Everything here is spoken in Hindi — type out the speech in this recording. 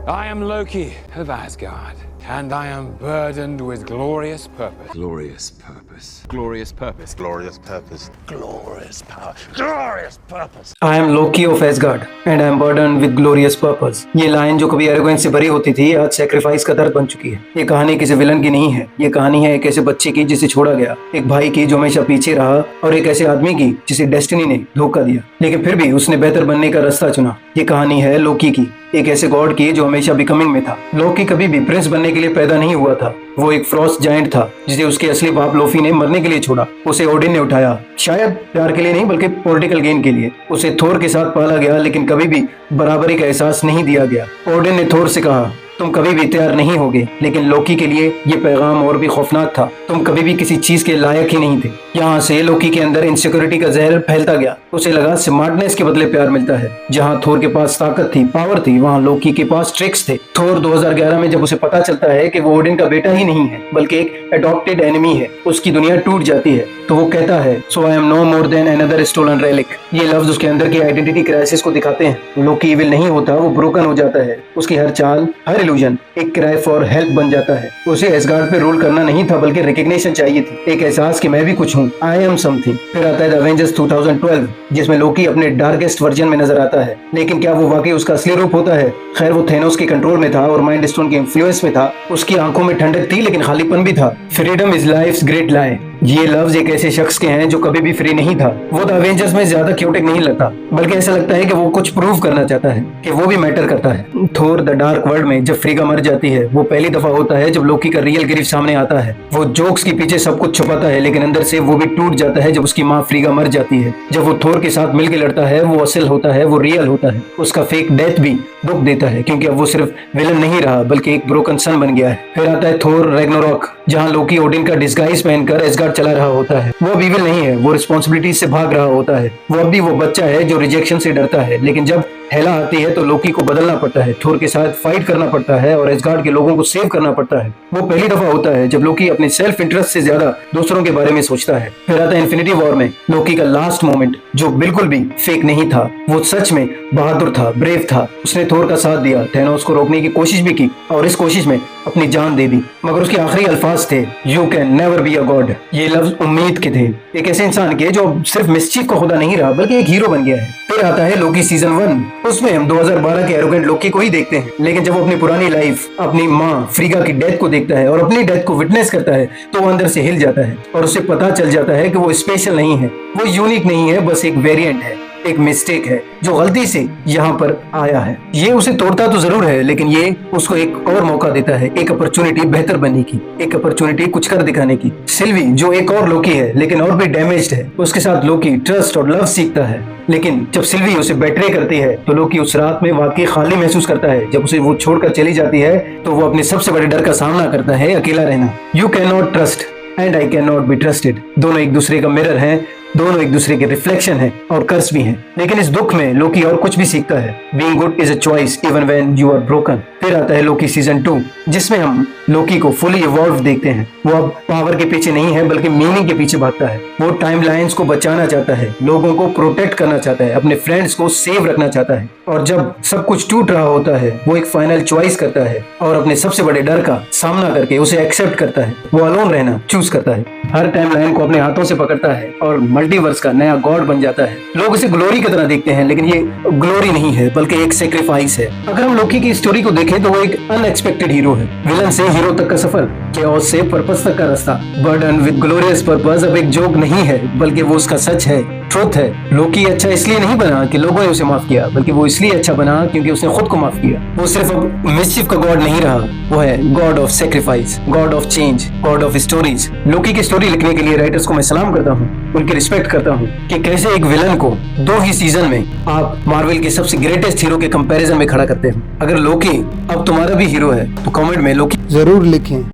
I am Loki of Asgard, and I am burdened with glorious purpose. Glorious purpose. Glorious purpose. Glorious purpose. Glorious power. Glorious purpose. I am Loki of Asgard and I am burdened with glorious purpose। ये लाइन जो कभी एरोगेंस से भरी होती थी आज सैक्रिफाइस का दर्द बन चुकी है। ये कहानी किसी विलन की नहीं है, ये कहानी है एक ऐसे बच्चे की जिसे छोड़ा गया, एक भाई की जो हमेशा पीछे रहा और एक ऐसे आदमी की जिसे डेस्टिनी ने धोखा दिया लेकिन फिर भी उसने बेहतर बनने का रास्ता चुना। ये कहानी है लोकी की, एक ऐसे गॉड की जो हमेशा बिकमिंग में था। लोकी कभी भी प्रिंस बनने के लिए पैदा नहीं हुआ था, वो एक फ्रॉस्ट जायंट था जिसे उसके असली बाप लोफी ने मरने के लिए छोड़ा। उसे ओडिन ने उठाया, शायद प्यार के लिए नहीं बल्कि पॉलिटिकल गेन के लिए। उसे थोर के साथ पाला गया लेकिन कभी भी बराबरी का एहसास नहीं दिया गया। ओडिन ने थोर से कहा, तुम कभी भी तैयार नहीं होगे, लेकिन लोकी के लिए ये पैगाम और भी खौफनाक था, तुम कभी भी किसी चीज के लायक ही नहीं थे। यहाँ से लोकी के अंदर इनसिक्योरिटी का जहर फैलता गया। उसे लगा स्मार्टनेस के बदले प्यार मिलता है। जहाँ थोर के पास ताकत थी, पावर थी, वहाँ लोकी के पास ट्रिक्स थे। थोर 2011 में जब उसे पता चलता है कि वो ओडिन का बेटा ही नहीं है बल्कि एक अडॉप्टेड एनिमी है, उसकी दुनिया टूट जाती है। तो वो कहता है, so I am no more than another stolen relic. ये लफ्ज उसके अंदर की आइडेंटिटी क्राइसिस को दिखाते हैं। लोकी इविल नहीं होता, वो ब्रोकन हो जाता है। उसकी हर चाल, हर इल्यूजन एक क्राई फॉर हेल्प बन जाता है। उसे एसगार्ड पे रूल करना नहीं था बल्कि रिकग्निशन चाहिए थी, एक एहसास कि मैं भी कुछ हूँ, आई एम समथिंग। फिर आता है द अवेंजर्स 2012 जिसमें लोकी अपने डार्केस्ट वर्जन में नजर आता है। लेकिन क्या वो वाकई उसका असली रूप होता है? खैर वो थेनोस के कंट्रोल में था और माइंड स्टोन के इन्फ्लुएंस में था। उसकी आंखों में ठंडक थी लेकिन खालीपन भी था। फ्रीडम इज लाइफ्स ग्रेट लाई। ये लफ्ज एक ऐसे शख्स के हैं जो कभी भी फ्री नहीं था। वो द अवेंजर्स में ज्यादा क्यूटिक नहीं लगता बल्कि ऐसा लगता है कि वो कुछ प्रूव करना चाहता है कि वो भी मैटर करता है। थोर द डार्क वर्ल्ड में जब फ्रीगा मर जाती है वो पहली दफा होता है जब लोकी का रियल ग्रीफ सामने आता है। वो जोक्स के पीछे सब कुछ छुपाता है लेकिन अंदर से वो भी टूट जाता है जब उसकी माँ फ्रीगा मर जाती है। जब वो थोर के साथ मिलकर लड़ता है वो असल होता है, वो रियल होता है। उसका फेक डेथ भी दुख देता है क्योंकि अब वो सिर्फ विलन नहीं रहा बल्कि एक ब्रोकन सन बन गया है। फिर आता है थोर रैग्नारोक जहाँ लोकी ओडिन का डिस्गाइज पहनकर एसगार्ड चला रहा होता है। वो अब इविल नहीं है, वो रिस्पॉन्सिबिलिटी से भाग रहा होता है। वो अब भी वो बच्चा है जो रिजेक्शन से डरता है लेकिन जब हेला आती है तो लोकी को बदलना पड़ता है, थोर के साथ फाइट करना पड़ता है और एसगार्ड के लोगों को सेव करना पड़ता है। वो पहली दफा होता है जब लोकी अपने सेल्फ इंटरेस्ट से ज्यादा दूसरों के बारे में सोचता है। फिर आता है इन्फिनिटी वॉर में लोकी का लास्ट मोमेंट जो बिल्कुल भी फेक नहीं था, वो सच में बहादुर था, ब्रेव था। उसने थोर का साथ दिया, थेनोस को रोकने की कोशिश भी की और इस कोशिश में अपनी जान दे दी। मगर उसके आखिरी अल्फाज थे, you can never be a God. ये लफ्ज उम्मीद के थे, एक ऐसे इंसान के जो सिर्फ मिस्चीफ का खुदा नहीं रहा बल्कि एक हीरो बन गया है। फिर आता है लोकी सीजन 1। उसमें हम 2012 के एरोगेंट लोकी को ही देखते हैं लेकिन जब वो अपनी पुरानी लाइफ, अपनी माँ फ्रीगा की डेथ को देखता है और अपनी डेथ को विटनेस करता है तो वो अंदर से हिल जाता है और उसे पता चल जाता है कि वो स्पेशल नहीं है, वो यूनिक नहीं है, बस एक वेरिएंट है, एक मिस्टेक है जो गलती से यहाँ पर आया है। ये उसे तोड़ता तो जरूर है लेकिन ये उसको एक और मौका देता है, एक अपॉर्चुनिटी बेहतर बनने की, एक अपॉर्चुनिटी कुछ कर दिखाने की। सिल्वी जो एक और लोकी है लेकिन और भी डैमेज्ड है, उसके साथ लोकी ट्रस्ट और लव सीखता है। लेकिन जब सिल्वी उसे बेट्रे करती है तो लोकी उस रात में वाकई खाली महसूस करता है। जब उसे वो छोड़कर चली जाती है तो वो अपने सबसे बड़े डर का सामना करता है, अकेला रहना। You can not trust and I can not be trusted. दोनों एक दूसरे का मिरर हैं, दोनों एक दूसरे के रिफ्लेक्शन है और कर्स भी हैं। लेकिन इस दुख में लोकी और कुछ भी सीखता है, being good is a choice even when you are broken. फिर आता है लोकी सीजन 2 जिसमें हम लोकी को फुली इवॉल्व देखते हैं। वो अब पावर के पीछे नहीं है बल्कि मीनिंग के पीछे भागता है। वो टाइमलाइंस को बचाना चाहता है, लोगों को प्रोटेक्ट करना चाहता है, अपने फ्रेंड्स को सेव रखना चाहता है। और जब सब कुछ टूट रहा होता है वो एक फाइनल चॉइस करता है और अपने सबसे बड़े डर का सामना करके उसे एक्सेप्ट करता है। वो अलोन रहना चूज करता है, हर टाइमलाइन को अपने हाथों से पकड़ता है और मल्टीवर्स का नया गॉड बन जाता है। लोग उसे ग्लोरी की तरह देखते हैं लेकिन ये ग्लोरी नहीं है बल्कि एक सेक्रीफाइस है। अगर हम लोकी की स्टोरी को देखें तो वो एक अनएक्सपेक्टेड हीरो है। विलन से हीरो तक का सफर, chaos से पर्पस तक का रास्ता। बर्डन विद ग्लोरियस पर्पस अब एक जोक नहीं है बल्कि वो उसका सच है, ट्रुथ है। लोकी अच्छा इसलिए नहीं बना कि लोगों ने उसे माफ किया बल्कि वो इसलिए अच्छा बना क्योंकि उसने खुद को माफ किया। वो सिर्फ अब मिस्चिफ का गॉड नहीं रहा, वो है god of sacrifice, god of change, god of stories. Loki की स्टोरी लिखने के लिए राइटर्स को मैं सलाम करता हूँ, उनकी रिस्पेक्ट करता हूँ कि कैसे एक विलन को 2 ही सीजन में आप मार्वल के सबसे ग्रेटेस्ट हीरो के कंपैरिजन में खड़ा करते हो। अगर लोकी अब तुम्हारा भी हीरो है तो कमेंट में लोकी जरूर लिखें।